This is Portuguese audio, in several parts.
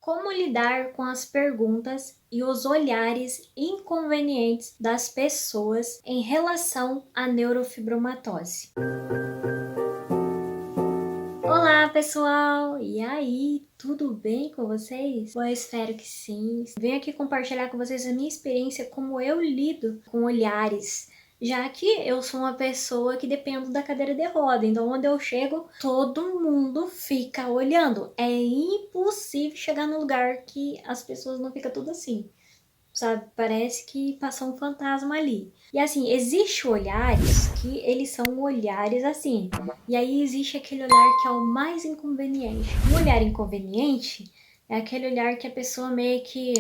Como lidar com as perguntas e os olhares inconvenientes das pessoas em relação à neurofibromatose? Olá, pessoal! E aí, tudo bem com vocês? Eu espero que sim. Venho aqui compartilhar com vocês a minha experiência, como eu lido com olhares, já que eu sou uma pessoa que dependo da cadeira de roda, então onde eu chego, todo mundo fica olhando. É impossível chegar num lugar que as pessoas não ficam tudo assim, sabe? Parece que passou um fantasma ali. E assim, existe olhares que eles são olhares assim. E aí existe aquele olhar que é o mais inconveniente. Um olhar inconveniente é aquele olhar que a pessoa meio que,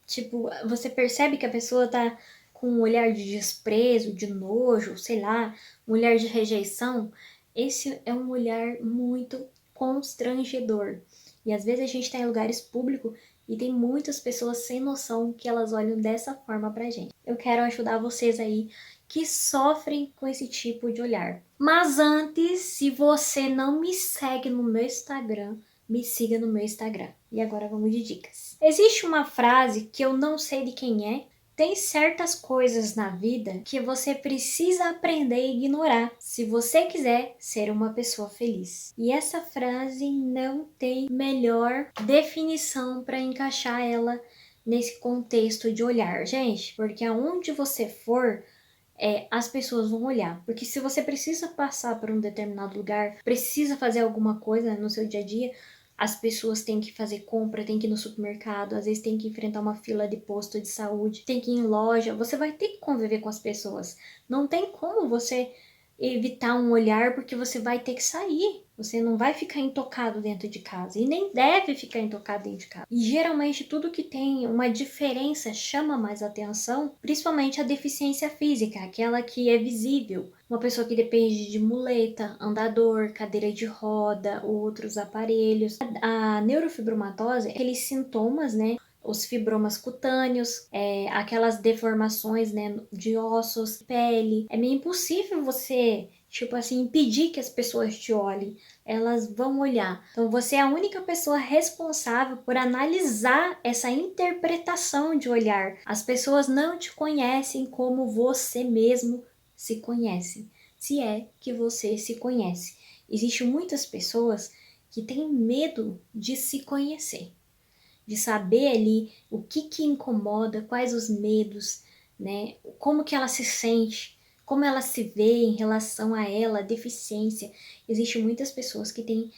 tipo, você percebe que a pessoa tá com um olhar de desprezo, de nojo, sei lá, um olhar de rejeição. Esse é um olhar muito constrangedor. E às vezes a gente tá em lugares públicos e tem muitas pessoas sem noção que elas olham dessa forma pra gente. Eu quero ajudar vocês aí que sofrem com esse tipo de olhar. Mas antes, se você não me segue no meu Instagram, me siga no meu Instagram. E agora vamos de dicas. Existe uma frase que eu não sei de quem é. Tem certas coisas na vida que você precisa aprender a ignorar se você quiser ser uma pessoa feliz. E essa frase não tem melhor definição para encaixar ela nesse contexto de olhar, gente, porque aonde você for, as pessoas vão olhar. Porque se você precisa passar por um determinado lugar, precisa fazer alguma coisa no seu dia a dia, as pessoas têm que fazer compra, têm que ir no supermercado, às vezes tem que enfrentar uma fila de posto de saúde, tem que ir em loja, você vai ter que conviver com as pessoas. Não tem como você evitar um olhar porque você vai ter que sair. Você não vai ficar intocado dentro de casa e nem deve ficar intocado dentro de casa. E geralmente tudo que tem uma diferença chama mais atenção, principalmente a deficiência física, aquela que é visível. Uma pessoa que depende de muleta, andador, cadeira de roda, outros aparelhos. A neurofibromatose, aqueles sintomas, né? Os fibromas cutâneos, aquelas deformações, né, de ossos, pele. É meio impossível você, tipo assim, impedir que as pessoas te olhem. Elas vão olhar. Então você é a única pessoa responsável por analisar essa interpretação de olhar. As pessoas não te conhecem como você mesmo se conhece, se é que você se conhece. Existem muitas pessoas que têm medo de se conhecer, de saber ali o que incomoda, quais os medos, né? Como que ela se sente, como ela se vê em relação a ela, a deficiência. Existem muitas pessoas que têm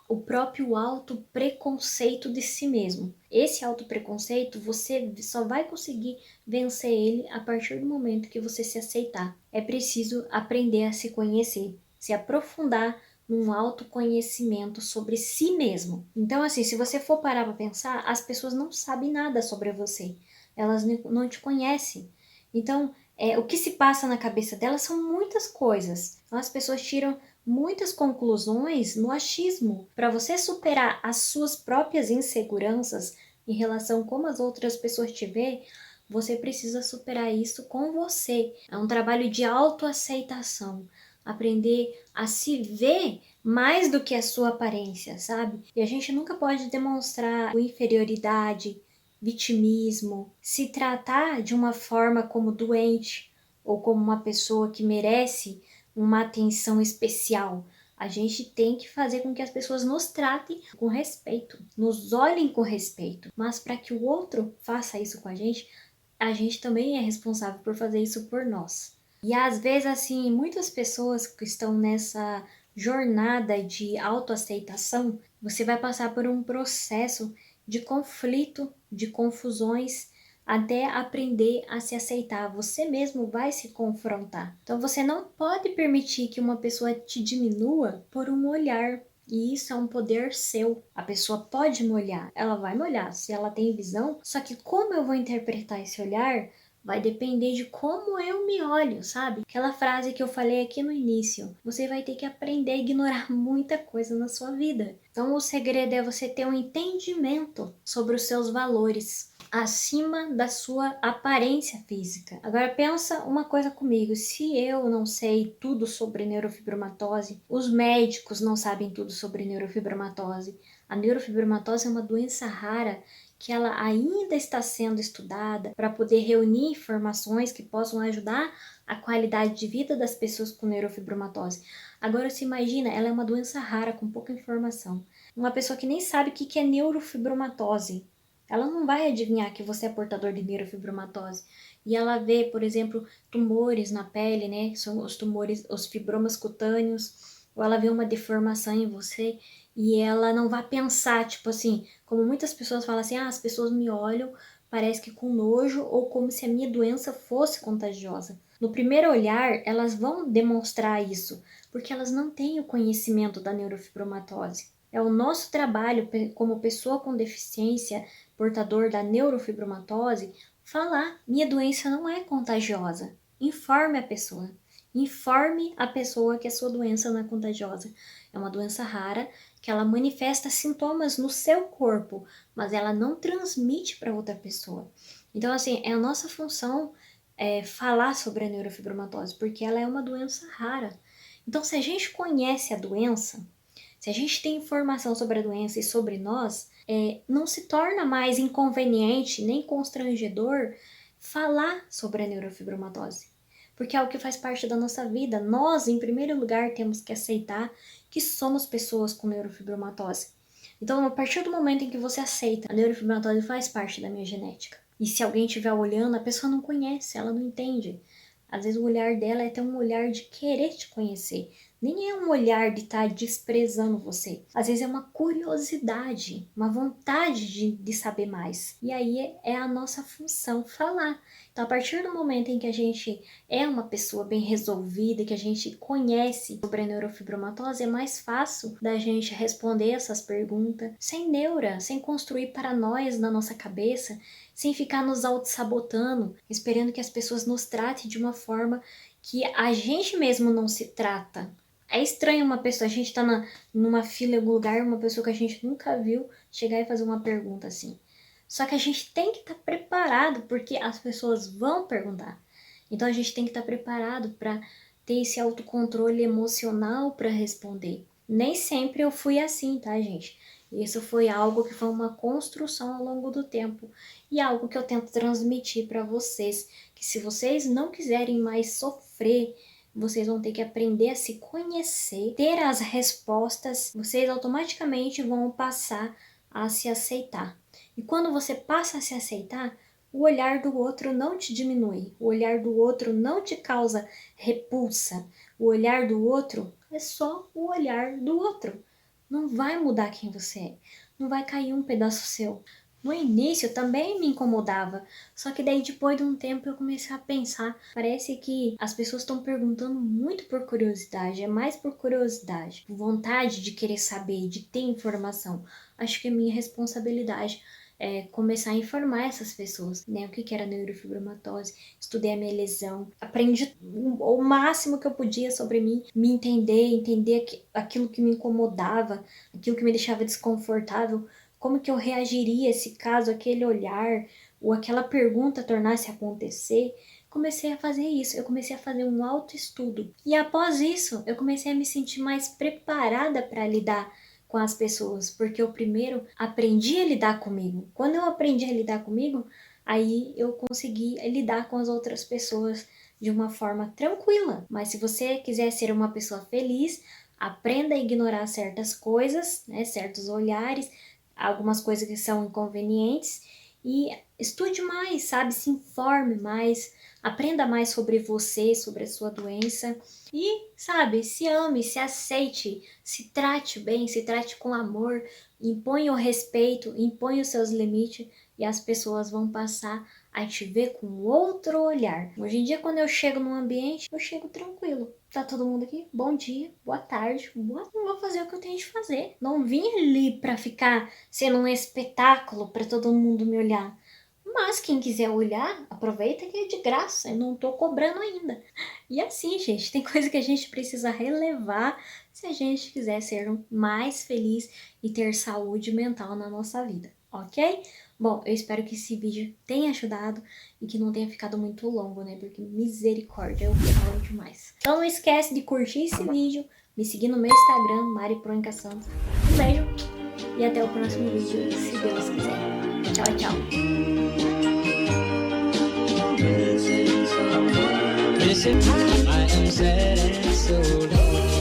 o próprio auto-preconceito de si mesmo. Esse auto-preconceito, você só vai conseguir vencer ele a partir do momento que você se aceitar. É preciso aprender a se conhecer, se aprofundar num autoconhecimento sobre si mesmo. Então, assim, se você for parar para pensar, as pessoas não sabem nada sobre você. Elas não te conhecem. Então, o que se passa na cabeça delas são muitas coisas. Então, as pessoas tiram muitas conclusões no achismo. Para você superar as suas próprias inseguranças em relação a como as outras pessoas te veem, você precisa superar isso com você. É um trabalho de autoaceitação. Aprender a se ver mais do que a sua aparência, sabe? E a gente nunca pode demonstrar inferioridade, vitimismo, se tratar de uma forma como doente ou como uma pessoa que merece uma atenção especial. A gente tem que fazer com que as pessoas nos tratem com respeito, nos olhem com respeito. Mas para que o outro faça isso com a gente também é responsável por fazer isso por nós. E às vezes, assim, muitas pessoas que estão nessa jornada de autoaceitação, você vai passar por um processo de conflito, de confusões, até aprender a se aceitar. Você mesmo vai se confrontar. Então você não pode permitir que uma pessoa te diminua por um olhar. E isso é um poder seu. A pessoa pode me olhar, ela vai me olhar se ela tem visão, só que como eu vou interpretar esse olhar vai depender de como eu me olho, sabe? Aquela frase que eu falei aqui no início. Você vai ter que aprender a ignorar muita coisa na sua vida. Então o segredo é você ter um entendimento sobre os seus valores acima da sua aparência física. Agora pensa uma coisa comigo, se eu não sei tudo sobre neurofibromatose, os médicos não sabem tudo sobre neurofibromatose, A neurofibromatose é uma doença rara que ela ainda está sendo estudada para poder reunir informações que possam ajudar a qualidade de vida das pessoas com neurofibromatose. Agora, se imagina, ela é uma doença rara com pouca informação. Uma pessoa que nem sabe o que é neurofibromatose, ela não vai adivinhar que você é portador de neurofibromatose. E ela vê, por exemplo, tumores na pele, né? São os tumores, os fibromas cutâneos, ou ela vê uma deformação em você e ela não vai pensar, tipo assim, como muitas pessoas falam assim, as pessoas me olham, parece que com nojo ou como se a minha doença fosse contagiosa. No primeiro olhar, elas vão demonstrar isso, porque elas não têm o conhecimento da neurofibromatose. É o nosso trabalho como pessoa com deficiência, portador da neurofibromatose, falar: minha doença não é contagiosa. Informe a pessoa. Informe a pessoa que a sua doença não é contagiosa. É uma doença rara que ela manifesta sintomas no seu corpo, mas ela não transmite para outra pessoa. Então, assim, é a nossa função falar sobre a neurofibromatose, porque ela é uma doença rara. Então, se a gente conhece a doença, se a gente tem informação sobre a doença e sobre nós, não se torna mais inconveniente nem constrangedor falar sobre a neurofibromatose. Porque é algo que faz parte da nossa vida. Nós, em primeiro lugar, temos que aceitar que somos pessoas com neurofibromatose. Então, a partir do momento em que você aceita, a neurofibromatose faz parte da minha genética. E se alguém estiver olhando, a pessoa não conhece, ela não entende. Às vezes o olhar dela é até um olhar de querer te conhecer. Nem é um olhar de estar desprezando você. Às vezes é uma curiosidade, uma vontade de saber mais. E aí é a nossa função falar. Então, a partir do momento em que a gente é uma pessoa bem resolvida, que a gente conhece sobre a neurofibromatose, é mais fácil da gente responder essas perguntas sem neura, sem construir paranoias na nossa cabeça, sem ficar nos auto-sabotando, esperando que as pessoas nos tratem de uma forma que a gente mesmo não se trata. É estranho uma pessoa, a gente tá numa fila em algum lugar, uma pessoa que a gente nunca viu chegar e fazer uma pergunta assim. Só que a gente tem que estar preparado, porque as pessoas vão perguntar. Então a gente tem que estar preparado para ter esse autocontrole emocional para responder. Nem sempre eu fui assim, tá, gente? Isso foi algo que foi uma construção ao longo do tempo e algo que eu tento transmitir para vocês, que se vocês não quiserem mais sofrer, vocês vão ter que aprender a se conhecer, ter as respostas, vocês automaticamente vão passar a se aceitar. E quando você passa a se aceitar, o olhar do outro não te diminui, o olhar do outro não te causa repulsa, o olhar do outro é só o olhar do outro. Não vai mudar quem você é, não vai cair um pedaço seu. No início também me incomodava, só que daí depois de um tempo eu comecei a pensar, parece que as pessoas estão perguntando muito por curiosidade, é mais por curiosidade, por vontade de querer saber, de ter informação. Acho que é minha responsabilidade começar a informar essas pessoas, né? O que era neurofibromatose, estudei a minha lesão, aprendi o máximo que eu podia sobre mim, me entender aquilo que me incomodava, aquilo que me deixava desconfortável, como que eu reagiria se caso aquele olhar ou aquela pergunta tornasse a acontecer. Comecei a fazer isso, eu comecei a fazer um autoestudo. E após isso, eu comecei a me sentir mais preparada para lidar com as pessoas, porque eu primeiro aprendi a lidar comigo. Quando eu aprendi a lidar comigo, aí eu consegui lidar com as outras pessoas de uma forma tranquila. Mas se você quiser ser uma pessoa feliz, aprenda a ignorar certas coisas, né, certos olhares, algumas coisas que são inconvenientes e estude mais, sabe? Se informe mais, aprenda mais sobre você, sobre a sua doença e, sabe, se ame, se aceite, se trate bem, se trate com amor, impõe o respeito, impõe os seus limites e as pessoas vão passar a te ver com outro olhar. Hoje em dia, quando eu chego num ambiente, eu chego tranquilo. Tá todo mundo aqui? Bom dia, boa tarde, vou fazer o que eu tenho de fazer. Não vim ali pra ficar sendo um espetáculo pra todo mundo me olhar. Mas quem quiser olhar, aproveita que é de graça, eu não tô cobrando ainda. E assim, gente, tem coisa que a gente precisa relevar se a gente quiser ser mais feliz e ter saúde mental na nossa vida, ok? Bom, eu espero que esse vídeo tenha ajudado e que não tenha ficado muito longo, né? Porque misericórdia, eu falo demais. Então não esquece de curtir esse vídeo, me seguir no meu Instagram, Mari Proenca Santos. Um beijo! e até o próximo vídeo, se Deus quiser. Tchau, tchau! Listen, I am sad and so lonely.